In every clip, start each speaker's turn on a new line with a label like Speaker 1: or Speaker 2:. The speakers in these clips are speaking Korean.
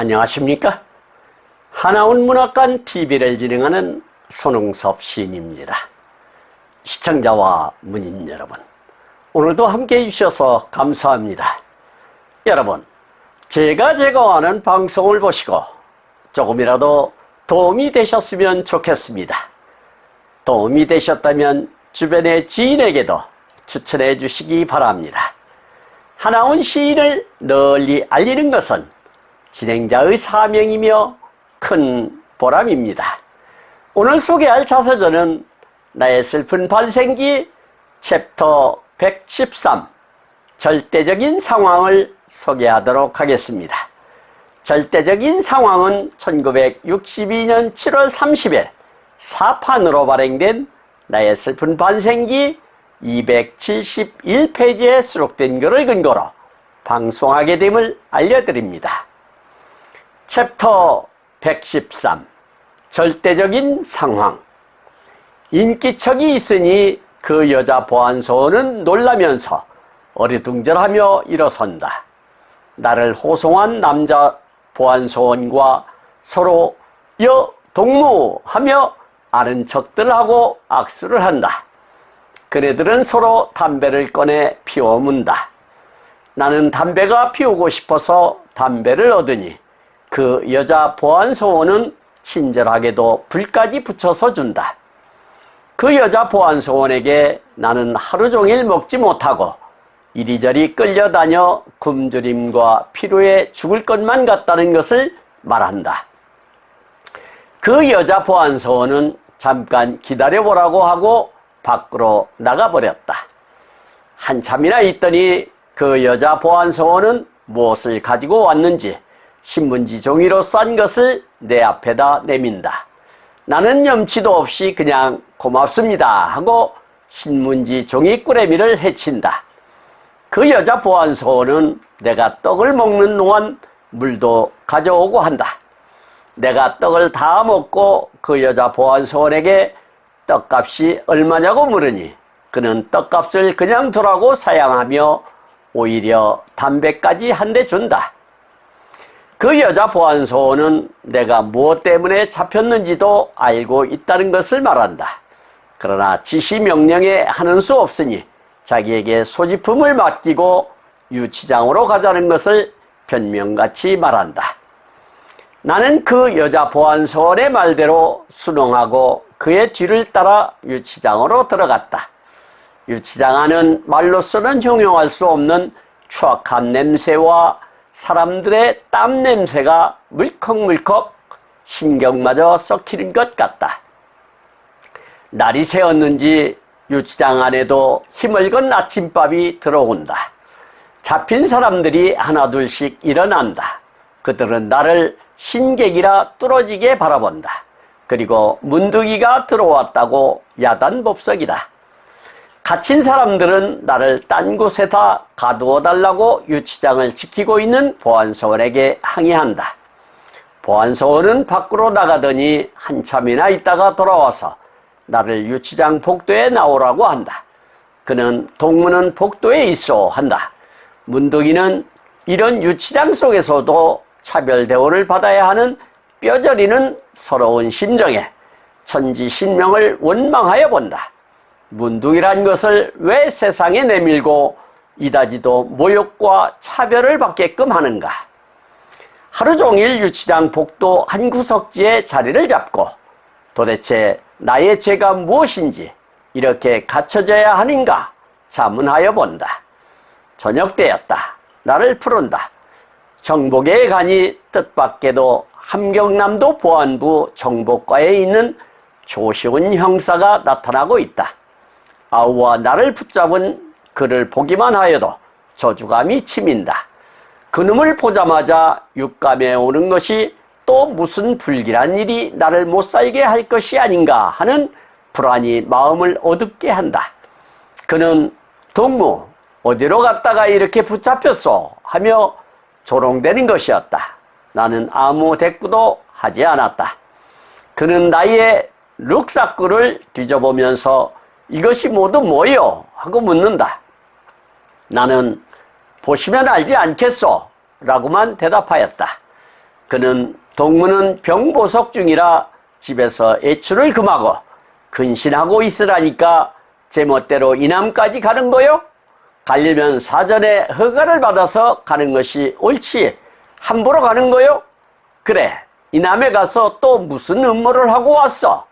Speaker 1: 안녕하십니까? 하나운 문학관 TV를 진행하는 손흥섭 시인입니다. 시청자와 문인 여러분, 오늘도 함께해 주셔서 감사합니다. 여러분, 제가 제공하는 방송을 보시고 조금이라도 도움이 되셨으면 좋겠습니다. 도움이 되셨다면 주변의 지인에게도 추천해 주시기 바랍니다. 하나운 시인을 널리 알리는 것은 진행자의 사명이며 큰 보람입니다. 오늘 소개할 자서전은 나의 슬픈 발생기 챕터 113 절대적인 상황을 소개하도록 하겠습니다. 절대적인 상황은 1962년 7월 30일 사판으로 발행된 나의 슬픈 발생기 271페이지에 수록된 글을 근거로 방송하게 됨을 알려드립니다. 챕터 113 절대적인 상황. 인기척이 있으니 그 여자 보안소원은 놀라면서 어리둥절하며 일어선다. 나를 호송한 남자 보안소원과 서로 동무하며 아는 척들 하고 악수를 한다. 그네들은 서로 담배를 꺼내 피워 문다. 나는 담배가 피우고 싶어서 담배를 얻으니 그 여자 보안소원은 친절하게도 불까지 붙여서 준다. 그 여자 보안소원에게 나는 하루 종일 먹지 못하고 이리저리 끌려다녀 굶주림과 피로에 죽을 것만 같다는 것을 말한다. 그 여자 보안소원은 잠깐 기다려보라고 하고 밖으로 나가버렸다. 한참이나 있더니 그 여자 보안소원은 무엇을 가지고 왔는지 신문지 종이로 싼 것을 내 앞에다 내민다. 나는 염치도 없이 그냥 고맙습니다 하고 신문지 종이 꾸레미를 헤친다. 그 여자 보안소원은 내가 떡을 먹는 동안 물도 가져오고 한다. 내가 떡을 다 먹고 그 여자 보안소원에게 떡값이 얼마냐고 물으니 그는 떡값을 그냥 두라고 사양하며 오히려 담배까지 한 대 준다. 그 여자 보안소원은 내가 무엇 때문에 잡혔는지도 알고 있다는 것을 말한다. 그러나 지시 명령에 하는 수 없으니 자기에게 소지품을 맡기고 유치장으로 가자는 것을 변명같이 말한다. 나는 그 여자 보안소원의 말대로 순응하고 그의 뒤를 따라 유치장으로 들어갔다. 유치장 안은 말로서는 형용할 수 없는 추악한 냄새와 사람들의 땀 냄새가 물컥물컥 신경마저 썩히는 것 같다. 날이 새었는지 유치장 안에도 힘을건 아침밥이 들어온다. 잡힌 사람들이 하나둘씩 일어난다. 그들은 나를 신객이라 뚫어지게 바라본다. 그리고 문둥이가 들어왔다고 야단법석이다. 갇힌 사람들은 나를 딴 곳에다 가두어 달라고 유치장을 지키고 있는 보안소원에게 항의한다. 보안소원은 밖으로 나가더니 한참이나 있다가 돌아와서 나를 유치장 복도에 나오라고 한다. 그는 동무는 복도에 있어 한다. 문둥이는 이런 유치장 속에서도 차별 대우를 받아야 하는 뼈저리는 서러운 심정에 천지신명을 원망하여 본다. 문둥이란 것을 왜 세상에 내밀고 이다지도 모욕과 차별을 받게끔 하는가? 하루 종일 유치장 복도 한 구석지에 자리를 잡고 도대체 나의 죄가 무엇인지 이렇게 갇혀져야 하는가 자문하여 본다. 저녁 때였다. 나를 부른다. 정복에 가니 뜻밖에도 함경남도 보안부 정복과에 있는 조시훈 형사가 나타나고 있다. 아우와 나를 붙잡은 그를 보기만 하여도 저주감이 치민다. 그놈을 보자마자 육감에 오는 것이 또 무슨 불길한 일이 나를 못살게 할 것이 아닌가 하는 불안이 마음을 어둡게 한다. 그는 동무 어디로 갔다가 이렇게 붙잡혔소 하며 조롱되는 것이었다. 나는 아무 대꾸도 하지 않았다. 그는 나의 룩사꾸를 뒤져보면서 이것이 모두 뭐요? 하고 묻는다. 나는 보시면 알지 않겠소? 라고만 대답하였다. 그는 동무는 병보석 중이라 집에서 외출을 금하고 근신하고 있으라니까 제멋대로 이남까지 가는 거요? 가려면 사전에 허가를 받아서 가는 것이 옳지 함부로 가는 거요? 그래, 이남에 가서 또 무슨 음모를 하고 왔어?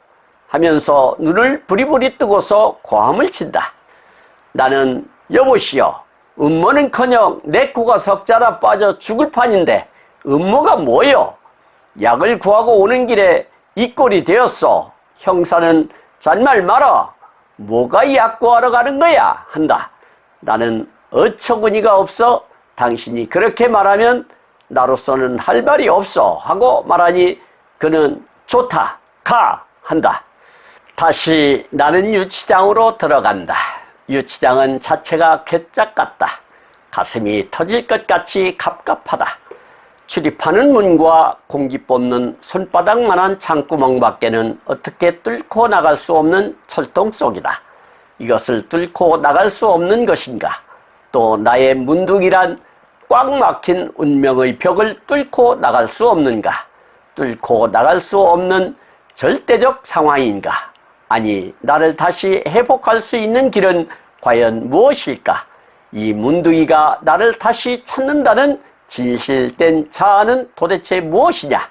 Speaker 1: 하면서 눈을 부리부리 뜨고서 고함을 친다. 나는 여보시오, 음모는커녕 내 코가 석자라 빠져 죽을 판인데 음모가 뭐요? 약을 구하고 오는 길에 이 꼴이 되었소. 형사는 잔말 마라. 뭐가 약 구하러 가는 거야? 한다. 나는 어처구니가 없어 당신이 그렇게 말하면 나로서는 할 말이 없어 하고 말하니 그는 좋다 가 한다. 다시 나는 유치장으로 들어간다. 유치장은 자체가 괴짝 같다. 가슴이 터질 것 같이 갑갑하다. 출입하는 문과 공기 뽑는 손바닥만한 창구멍 밖에는 어떻게 뚫고 나갈 수 없는 철동 속이다. 이것을 뚫고 나갈 수 없는 것인가? 또 나의 문둥이란 꽉 막힌 운명의 벽을 뚫고 나갈 수 없는가? 뚫고 나갈 수 없는 절대적 상황인가? 아니, 나를 다시 회복할 수 있는 길은 과연 무엇일까? 이 문둥이가 나를 다시 찾는다는 진실된 자아는 도대체 무엇이냐?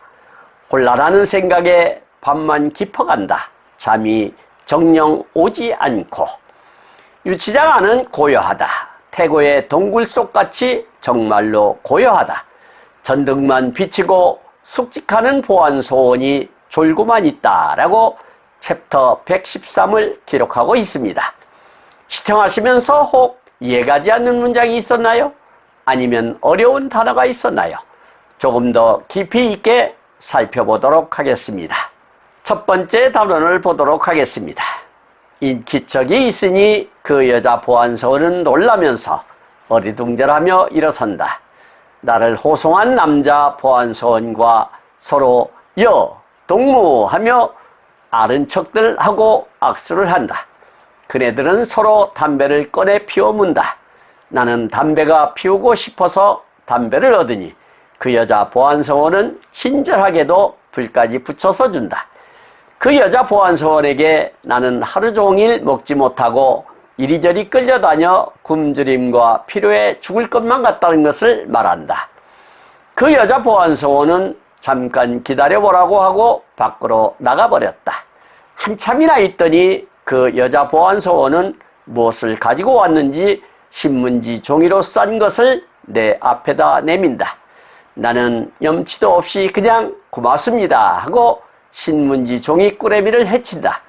Speaker 1: 혼란하는 생각에 밤만 깊어간다. 잠이 정녕 오지 않고. 유치장 안은 고요하다. 태고의 동굴 속같이 정말로 고요하다. 전등만 비치고 숙직하는 보안소원이 졸고만 있다라고 챕터 113을 기록하고 있습니다. 시청하시면서 혹 이해가지 않는 문장이 있었나요? 아니면 어려운 단어가 있었나요? 조금 더 깊이 있게 살펴보도록 하겠습니다. 첫 번째 단원을 보도록 하겠습니다. 인기척이 있으니 그 여자 보안소원은 놀라면서 어리둥절하며 일어선다. 나를 호송한 남자 보안소원과 서로 동무하며 아른 척들 하고 악수를 한다. 그네들은 서로 담배를 꺼내 피워 문다. 나는 담배가 피우고 싶어서 담배를 얻으니 그 여자 보안소원은 친절하게도 불까지 붙여서 준다. 그 여자 보안소원에게 나는 하루 종일 먹지 못하고 이리저리 끌려다녀 굶주림과 피로에 죽을 것만 같다는 것을 말한다. 그 여자 보안소원은 잠깐 기다려보라고 하고 밖으로 나가버렸다. 한참이나 있더니 그 여자 보안소원은 무엇을 가지고 왔는지 신문지 종이로 싼 것을 내 앞에다 내민다. 나는 염치도 없이 그냥 고맙습니다 하고 신문지 종이 꾸러미를 헤친다.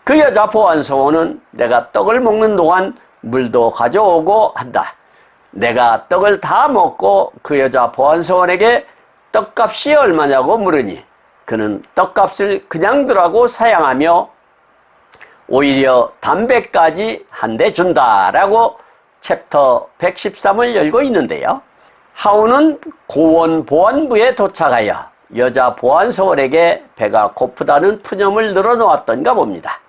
Speaker 1: 그 여자 보안소원은 내가 떡을 먹는 동안 물도 가져오고 한다. 내가 떡을 다 먹고 그 여자 보안소원에게 떡값이 얼마냐고 물으니 그는 떡값을 그냥 두라고 사양하며 오히려 담배까지 한 대 준다라고 챕터 113을 열고 있는데요. 하우는 고원 보안부에 도착하여 여자 보안소원에게 배가 고프다는 푸념을 늘어놓았던가 봅니다.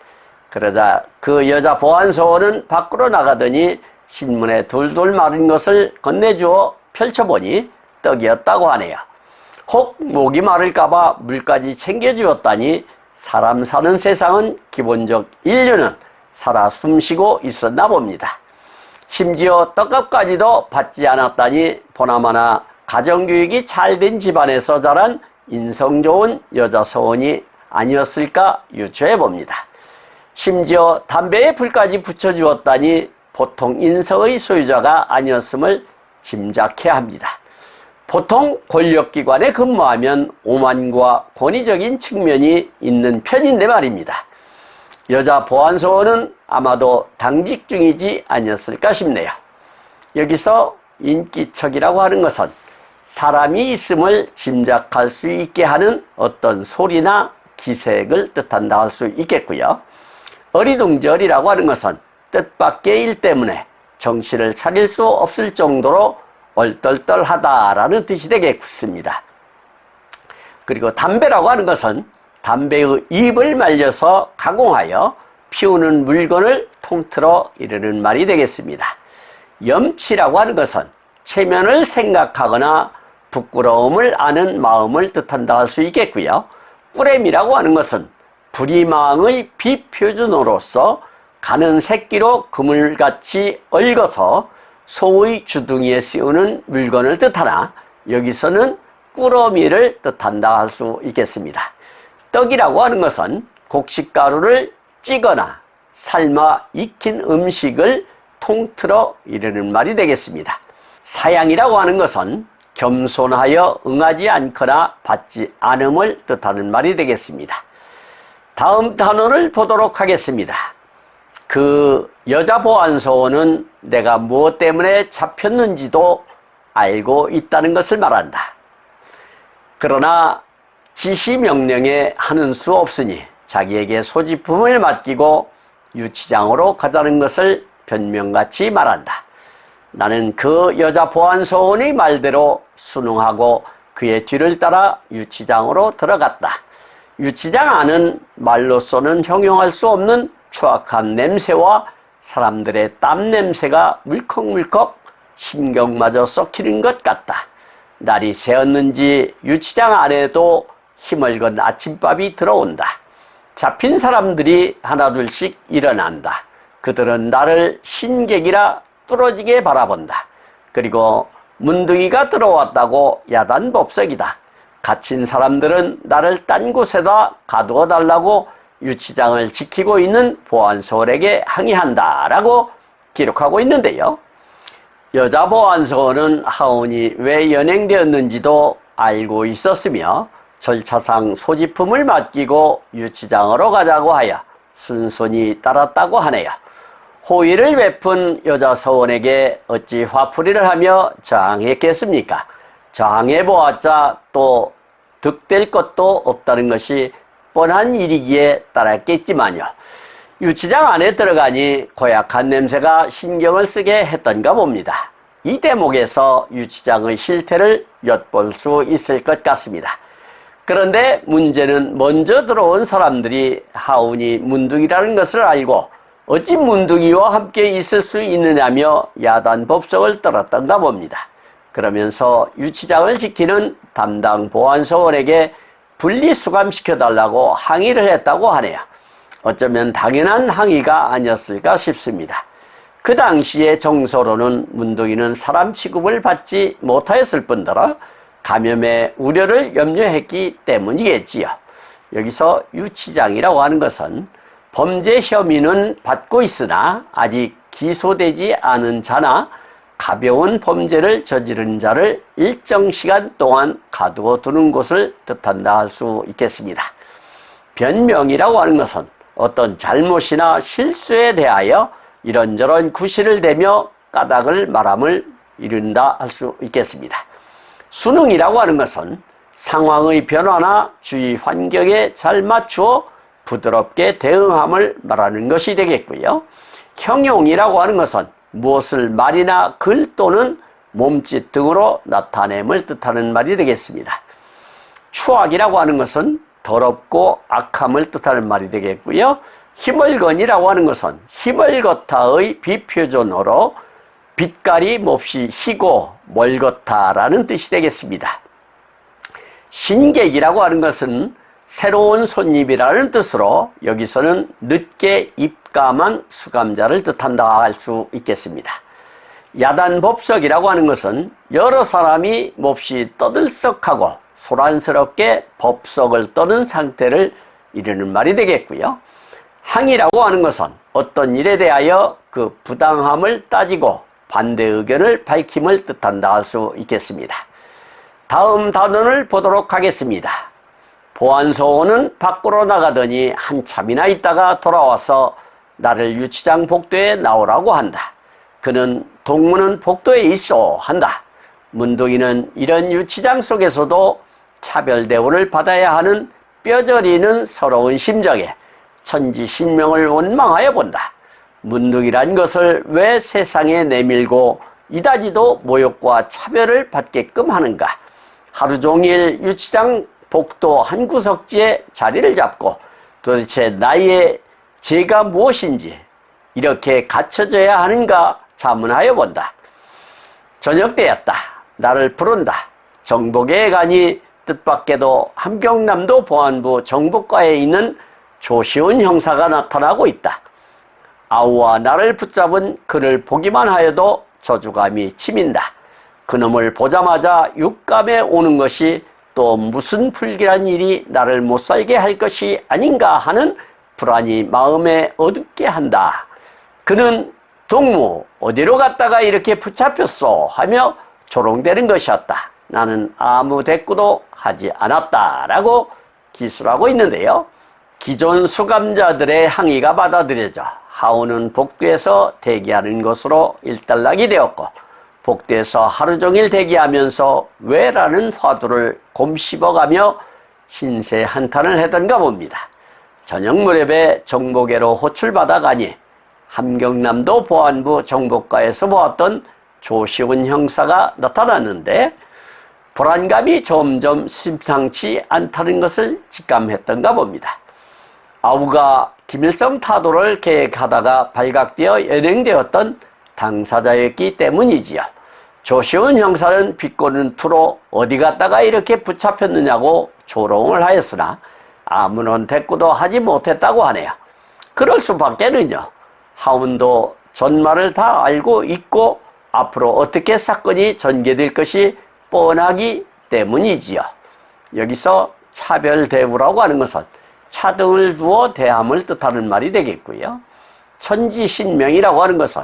Speaker 1: 그러자 그 여자 보안소원은 밖으로 나가더니 신문에 둘둘 마른 것을 건네주어 펼쳐보니 떡이었다고 하네요. 혹 목이 마를까봐 물까지 챙겨주었다니 사람 사는 세상은 기본적 인류는 살아 숨쉬고 있었나 봅니다. 심지어 떡값까지도 받지 않았다니 보나마나 가정교육이 잘 된 집안에서 자란 인성 좋은 여자 소원이 아니었을까 유추해 봅니다. 심지어 담배에 불까지 붙여주었다니 보통 인성의 소유자가 아니었음을 짐작해야 합니다. 보통 권력기관에 근무하면 오만과 권위적인 측면이 있는 편인데 말입니다. 여자 보안소원은 아마도 당직 중이지 아니었을까 싶네요. 여기서 인기척이라고 하는 것은 사람이 있음을 짐작할 수 있게 하는 어떤 소리나 기색을 뜻한다 할 수 있겠고요. 어리둥절이라고 하는 것은 뜻밖의 일 때문에 정신을 차릴 수 없을 정도로 얼떨떨하다라는 뜻이 되겠습니다. 그리고 담배라고 하는 것은 담배의 잎을 말려서 가공하여 피우는 물건을 통틀어 이르는 말이 되겠습니다. 염치라고 하는 것은 체면을 생각하거나 부끄러움을 아는 마음을 뜻한다 할 수 있겠고요. 꾸렘이라고 하는 것은 불이망의 비표준어로서 가는 새끼로 그물같이 얽어서 소의 주둥이에 씌우는 물건을 뜻하나 여기서는 꾸러미를 뜻한다 할 수 있겠습니다. 떡이라고 하는 것은 곡식가루를 찌거나 삶아 익힌 음식을 통틀어 이르는 말이 되겠습니다. 사양이라고 하는 것은 겸손하여 응하지 않거나 받지 않음을 뜻하는 말이 되겠습니다. 다음 단어를 보도록 하겠습니다. 그 여자 보안소원은 내가 무엇 때문에 잡혔는지도 알고 있다는 것을 말한다. 그러나 지시 명령에 하는 수 없으니 자기에게 소지품을 맡기고 유치장으로 가자는 것을 변명같이 말한다. 나는 그 여자 보안소원의 말대로 순응하고 그의 뒤를 따라 유치장으로 들어갔다. 유치장 안은 말로서는 형용할 수 없는 추악한 냄새와 사람들의 땀 냄새가 물컥물컥 신경마저 썩히는 것 같다. 날이 새었는지 유치장 안에도 힘을건 아침밥이 들어온다. 잡힌 사람들이 하나둘씩 일어난다. 그들은 나를 신객이라 뚫어지게 바라본다. 그리고 문둥이가 들어왔다고 야단법석이다. 갇힌 사람들은 나를 딴 곳에다 가두어 달라고 유치장을 지키고 있는 보안소원에게 항의한다 라고 기록하고 있는데요. 여자 보안소원은 하온이 왜 연행되었는지도 알고 있었으며 절차상 소지품을 맡기고 유치장으로 가자고 하여 순순히 따랐다고 하네요. 호의를 베푼 여자 서원에게 어찌 화풀이를 하며 저항했겠습니까? 저항해보았자 또 득될 것도 없다는 것이 뻔한 일이기에 따랐겠지만요. 유치장 안에 들어가니 고약한 냄새가 신경을 쓰게 했던가 봅니다. 이 대목에서 유치장의 실태를 엿볼 수 있을 것 같습니다. 그런데 문제는 먼저 들어온 사람들이 하온이 문둥이라는 것을 알고 어찌 문둥이와 함께 있을 수 있느냐며 야단법석을 떨었던가 봅니다. 그러면서 유치장을 지키는 담당 보안소원에게 분리수감시켜달라고 항의를 했다고 하네요. 어쩌면 당연한 항의가 아니었을까 싶습니다. 그 당시의 정서로는 문둥이는 사람 취급을 받지 못하였을 뿐더러 감염의 우려를 염려했기 때문이겠지요. 여기서 유치장이라고 하는 것은 범죄 혐의는 받고 있으나 아직 기소되지 않은 자나 가벼운 범죄를 저지른 자를 일정 시간 동안 가두어 두는 곳을 뜻한다 할 수 있겠습니다. 변명이라고 하는 것은 어떤 잘못이나 실수에 대하여 이런저런 구실을 대며 까닭을 말함을 이룬다 할 수 있겠습니다. 순응이라고 하는 것은 상황의 변화나 주위 환경에 잘 맞추어 부드럽게 대응함을 말하는 것이 되겠고요. 형용이라고 하는 것은 무엇을 말이나 글 또는 몸짓 등으로 나타냄을 뜻하는 말이 되겠습니다. 추악이라고 하는 것은 더럽고 악함을 뜻하는 말이 되겠고요. 희멀건이라고 하는 것은 희멀거타의 비표준어로 빛깔이 몹시 희고 멀거타라는 뜻이 되겠습니다. 신객이라고 하는 것은 새로운 손님이라는 뜻으로 여기서는 늦게 입감한 수감자를 뜻한다 할 수 있겠습니다. 야단법석이라고 하는 것은 여러 사람이 몹시 떠들썩하고 소란스럽게 법석을 떠는 상태를 이루는 말이 되겠고요. 항의라고 하는 것은 어떤 일에 대하여 그 부당함을 따지고 반대 의견을 밝힘을 뜻한다 할 수 있겠습니다. 다음 단원을 보도록 하겠습니다. 보안소원은 밖으로 나가더니 한참이나 있다가 돌아와서 나를 유치장 복도에 나오라고 한다. 그는 동무는 복도에 있어 한다. 문둥이는 이런 유치장 속에서도 차별 대우를 받아야 하는 뼈저리는 서러운 심정에 천지신명을 원망하여 본다. 문둥이란 것을 왜 세상에 내밀고 이다지도 모욕과 차별을 받게끔 하는가? 하루 종일 유치장 복도 한 구석지에 자리를 잡고 도대체 나의 죄가 무엇인지 이렇게 갇혀져야 하는가 자문하여 본다. 저녁 때였다. 나를 부른다. 정복에 가니 뜻밖에도 함경남도 보안부 정복과에 있는 조시훈 형사가 나타나고 있다. 아우와 나를 붙잡은 그를 보기만 하여도 저주감이 치민다. 그놈을 보자마자 육감에 오는 것이 또 무슨 불길한 일이 나를 못살게 할 것이 아닌가 하는 불안이 마음에 어둡게 한다. 그는 동무 어디로 갔다가 이렇게 붙잡혔소 하며 조롱되는 것이었다. 나는 아무 대꾸도 하지 않았다 라고 기술하고 있는데요. 기존 수감자들의 항의가 받아들여져 하우는 복도에서 대기하는 것으로 일단락이 되었고, 복도에서 하루 종일 대기하면서 왜라는 화두를 곰씹어가며 신세 한탄을 하던가 봅니다. 저녁 무렵에 정복회로 호출받아 가니 함경남도 보안부 정복과에서 보았던 조시훈 형사가 나타났는데 불안감이 점점 심상치 않다는 것을 직감했던가 봅니다. 아우가 김일성 타도를 계획하다가 발각되어 연행되었던 당사자였기 때문이지요. 조시훈 형사는 비꼬는 투로 어디 갔다가 이렇게 붙잡혔느냐고 조롱을 하였으나 아무런 대꾸도 하지 못했다고 하네요. 그럴 수밖에는요. 하운도 전말을 다 알고 있고 앞으로 어떻게 사건이 전개될 것이 뻔하기 때문이지요. 여기서 차별 대우라고 하는 것은 차등을 두어 대함을 뜻하는 말이 되겠고요. 천지신명이라고 하는 것은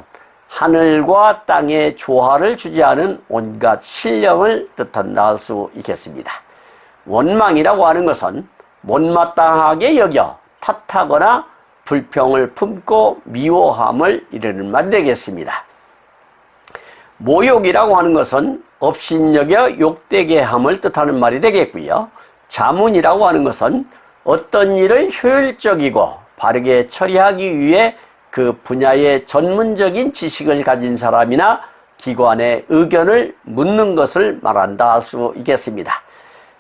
Speaker 1: 하늘과 땅의 조화를 주재하는 온갖 신령을 뜻한다 할 수 있겠습니다. 원망이라고 하는 것은 못마땅하게 여겨 탓하거나 불평을 품고 미워함을 이르는 말이 되겠습니다. 모욕이라고 하는 것은 업신여겨 욕되게 함을 뜻하는 말이 되겠고요. 자문이라고 하는 것은 어떤 일을 효율적이고 바르게 처리하기 위해 그 분야의 전문적인 지식을 가진 사람이나 기관의 의견을 묻는 것을 말한다 할 수 있겠습니다.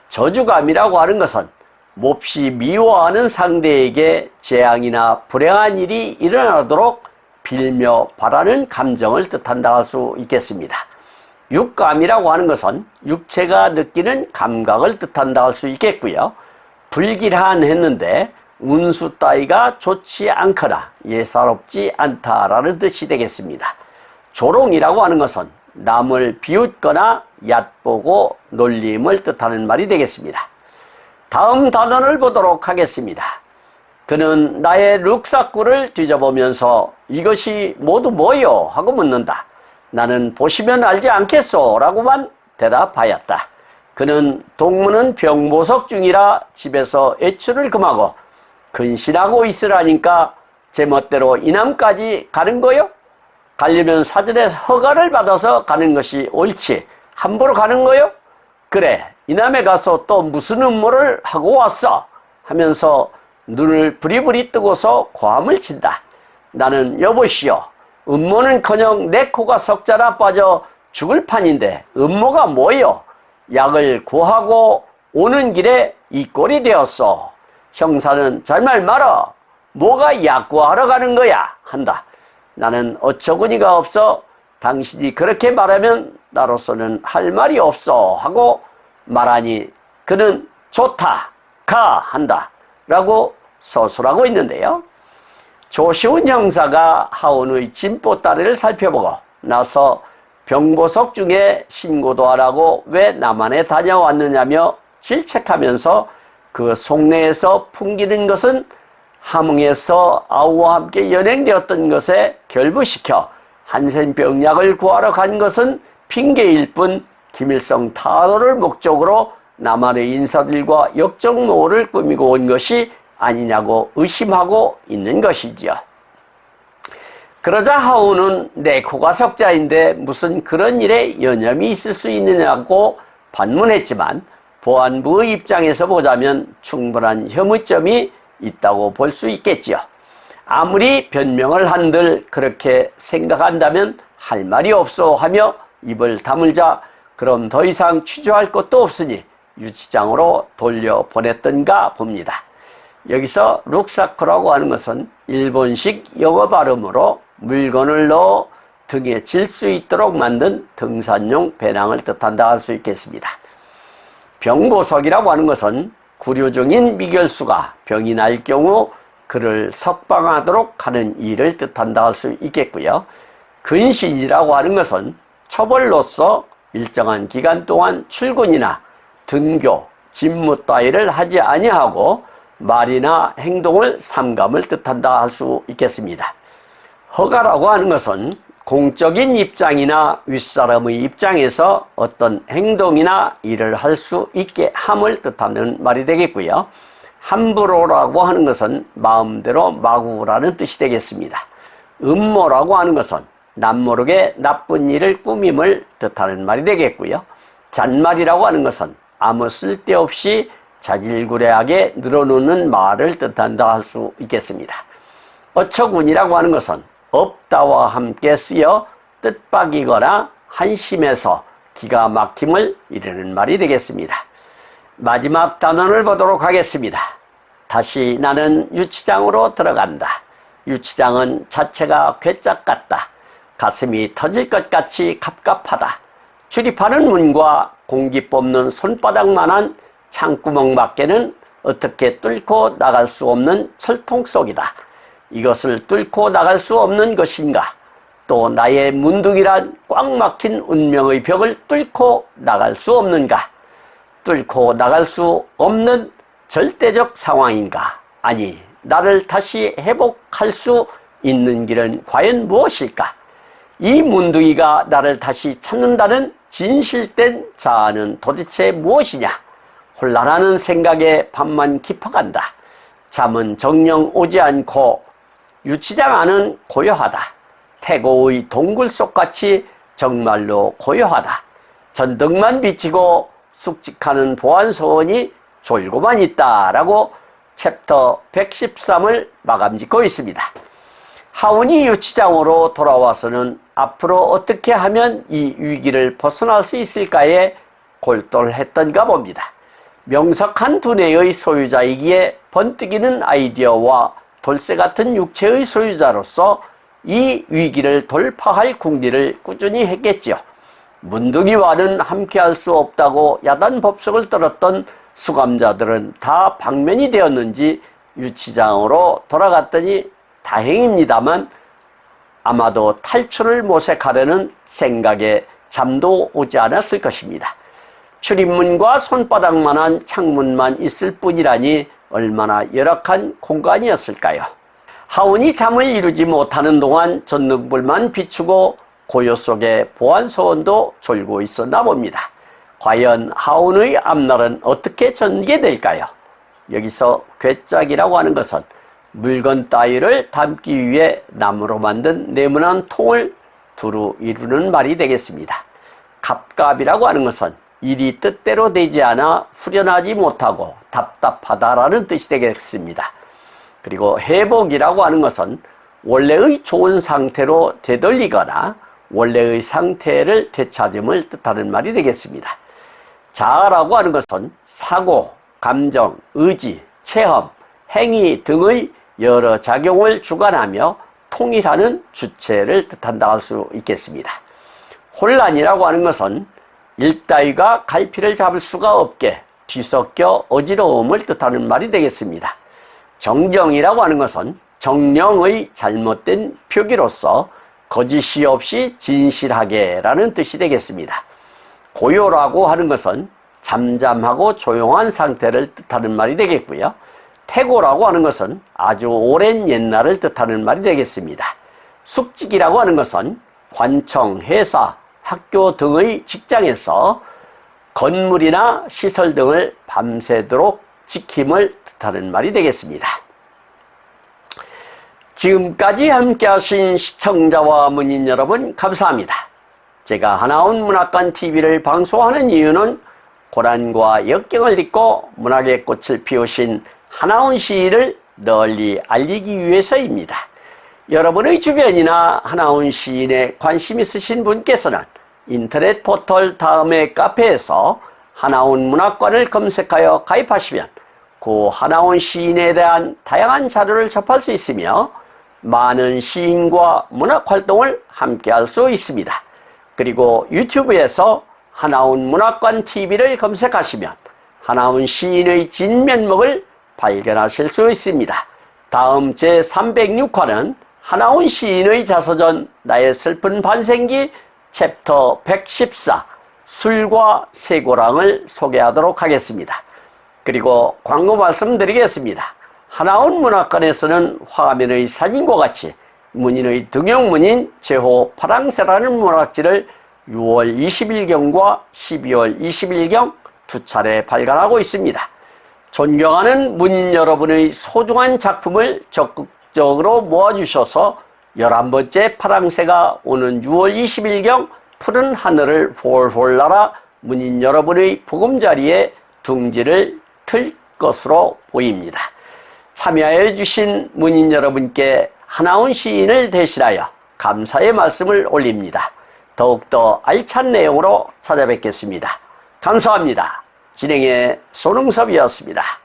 Speaker 1: 저주감이라고 하는 것은 몹시 미워하는 상대에게 재앙이나 불행한 일이 일어나도록 빌며 바라는 감정을 뜻한다 할 수 있겠습니다. 육감이라고 하는 것은 육체가 느끼는 감각을 뜻한다 할 수 있겠고요. 불길한 했는데 운수 따위가 좋지 않거나 예사롭지 않다라는 뜻이 되겠습니다. 조롱이라고 하는 것은 남을 비웃거나 얕보고 놀림을 뜻하는 말이 되겠습니다. 다음 단원을 보도록 하겠습니다. 그는 나의 룩사꾸를 뒤져보면서 이것이 모두 뭐요? 하고 묻는다. 나는 보시면 알지 않겠소? 라고만 대답하였다. 그는 동무는 병보석 중이라 집에서 외출을 금하고 근신하고 있으라니까 제멋대로 이남까지 가는 거요? 가려면 사전에 허가를 받아서 가는 것이 옳지 함부로 가는 거요? 그래, 이남에 가서 또 무슨 음모를 하고 왔어? 하면서 눈을 부리부리 뜨고서 고함을 친다. 나는 여보시오, 음모는커녕 내 코가 석자나 빠져 죽을 판인데 음모가 뭐요? 약을 구하고 오는 길에 이 꼴이 되었어. 형사는 잘말 말어. 뭐가 약 구하러 가는 거야? 한다. 나는 어처구니가 없어 당신이 그렇게 말하면 나로서는 할 말이 없어 하고 말하니 그는 좋다, 가 한다 라고 서술하고 있는데요. 조시훈 형사가 하온의 진보따리를 살펴보고 나서 병보석 중에 신고도 하라고 왜 남한에 다녀왔느냐며 질책하면서 그 속내에서 풍기는 것은 함흥에서 아우와 함께 연행되었던 것에 결부시켜 한센병약을 구하러 간 것은 핑계일 뿐 김일성 타도를 목적으로 남한의 인사들과 역적노를 꾸미고 온 것이 아니냐고 의심하고 있는 것이지요. 그러자 하우는 내 코가 석자인데 무슨 그런 일에 여념이 있을 수 있느냐고 반문했지만 보안부의 입장에서 보자면 충분한 혐의점이 있다고 볼 수 있겠지요. 아무리 변명을 한들 그렇게 생각한다면 할 말이 없어 하며 입을 다물자 그럼 더 이상 취조할 것도 없으니 유치장으로 돌려보냈던가 봅니다. 여기서 룩사크라고 하는 것은 일본식 영어 발음으로 물건을 넣어 등에 질 수 있도록 만든 등산용 배낭을 뜻한다 할 수 있겠습니다. 병보석이라고 하는 것은 구류 중인 미결수가 병이 날 경우 그를 석방하도록 하는 일을 뜻한다 할 수 있겠고요. 근신이라고 하는 것은 처벌로서 일정한 기간 동안 출근이나 등교, 직무 따위를 하지 아니하고 말이나 행동을 삼감을 뜻한다 할 수 있겠습니다. 허가라고 하는 것은 공적인 입장이나 윗사람의 입장에서 어떤 행동이나 일을 할 수 있게 함을 뜻하는 말이 되겠고요. 함부로라고 하는 것은 마음대로 마구라는 뜻이 되겠습니다. 음모라고 하는 것은 남모르게 나쁜 일을 꾸밈을 뜻하는 말이 되겠고요. 잔말이라고 하는 것은 아무 쓸데없이 자질구레하게 늘어놓는 말을 뜻한다 할 수 있겠습니다. 어처군이라고 하는 것은 없다와 함께 쓰여 뜻밖이거나 한심해서 기가 막힘을 이르는 말이 되겠습니다. 마지막 단원을 보도록 하겠습니다. 다시 나는 유치장으로 들어간다. 유치장은 자체가 괴짝 같다. 가슴이 터질 것 같이 갑갑하다. 출입하는 문과 공기 뽑는 손바닥만한 창구멍 밖에는 어떻게 뚫고 나갈 수 없는 철통 속이다. 이것을 뚫고 나갈 수 없는 것인가? 또 나의 문득이란 꽉 막힌 운명의 벽을 뚫고 나갈 수 없는가? 뚫고 나갈 수 없는 절대적 상황인가? 아니, 나를 다시 회복할 수 있는 길은 과연 무엇일까? 이 문둥이가 나를 다시 찾는다는 진실된 자아는 도대체 무엇이냐? 혼란하는 생각에 밤만 깊어간다. 잠은 정녕 오지 않고 유치장 안은 고요하다. 태고의 동굴 속같이 정말로 고요하다. 전등만 비치고 숙직하는 보안소원이 졸고만 있다라고 챕터 113을 마감짓고 있습니다. 하운이 유치장으로 돌아와서는 앞으로 어떻게 하면 이 위기를 벗어날 수 있을까에 골똘했던가 봅니다. 명석한 두뇌의 소유자이기에 번뜩이는 아이디어와 돌쇠 같은 육체의 소유자로서 이 위기를 돌파할 궁리를 꾸준히 했겠지요. 문둥이와는 함께할 수 없다고 야단 법석을 떨었던 수감자들은 다 방면이 되었는지 유치장으로 돌아갔더니 다행입니다만 아마도 탈출을 모색하려는 생각에 잠도 오지 않았을 것입니다. 출입문과 손바닥만한 창문만 있을 뿐이라니 얼마나 열악한 공간이었을까요? 하운이 잠을 이루지 못하는 동안 전등불만 비추고 고요 속에 보안소원도 졸고 있었나 봅니다. 과연 하운의 앞날은 어떻게 전개될까요? 여기서 괴짝이라고 하는 것은 물건 따위를 담기 위해 나무로 만든 네모난 통을 두루 이루는 말이 되겠습니다. 갑갑이라고 하는 것은 일이 뜻대로 되지 않아 후련하지 못하고 답답하다라는 뜻이 되겠습니다. 그리고 회복이라고 하는 것은 원래의 좋은 상태로 되돌리거나 원래의 상태를 되찾음을 뜻하는 말이 되겠습니다. 자아라고 하는 것은 사고, 감정, 의지, 체험, 행위 등의 여러 작용을 주관하며 통일하는 주체를 뜻한다 할 수 있겠습니다. 혼란이라고 하는 것은 일따위가 갈피를 잡을 수가 없게 뒤섞여 어지러움을 뜻하는 말이 되겠습니다. 정정이라고 하는 것은 정령의 잘못된 표기로서 거짓이 없이 진실하게 라는 뜻이 되겠습니다. 고요라고 하는 것은 잠잠하고 조용한 상태를 뜻하는 말이 되겠고요. 태고라고 하는 것은 아주 오랜 옛날을 뜻하는 말이 되겠습니다. 숙직이라고 하는 것은 관청, 회사, 학교 등의 직장에서 건물이나 시설 등을 밤새도록 지킴을 뜻하는 말이 되겠습니다. 지금까지 함께 하신 시청자와 문인 여러분 감사합니다. 제가 하나원 문학관 TV를 방송하는 이유는 고난과 역경을 딛고 문학의 꽃을 피우신 하나원 시인을 널리 알리기 위해서입니다. 여러분의 주변이나 하나원 시인에 관심 있으신 분께서는 인터넷 포털 다음의 카페에서 하나원 문학관을 검색하여 가입하시면 그 하나원 시인에 대한 다양한 자료를 접할 수 있으며 많은 시인과 문학활동을 함께 할 수 있습니다. 그리고 유튜브에서 하나원 문학관 TV를 검색하시면 하나훈 시인의 진면목을 발견하실 수 있습니다. 다음 제306화는 하나훈 시인의 자서전 나의 슬픈 반생기 챕터 114 술과 쇠고랑을 소개하도록 하겠습니다. 그리고 광고 말씀드리겠습니다. 하나훈 문학관에서는 화면의 사진과 같이 문인의 등용문인 제호 파랑새라는 문학지를 6월 20일경과 12월 20일경 두 차례 발간하고 있습니다. 존경하는 문인 여러분의 소중한 작품을 적극적으로 모아주셔서 11번째 파랑새가 오는 6월 20일경 푸른 하늘을 홀홀 날아 문인 여러분의 보금자리에 둥지를 틀 것으로 보입니다. 참여해 주신 문인 여러분께 하나훈 시인을 대신하여 감사의 말씀을 올립니다. 더욱더 알찬 내용으로 찾아뵙겠습니다. 감사합니다. 진행의 손흥섭이었습니다.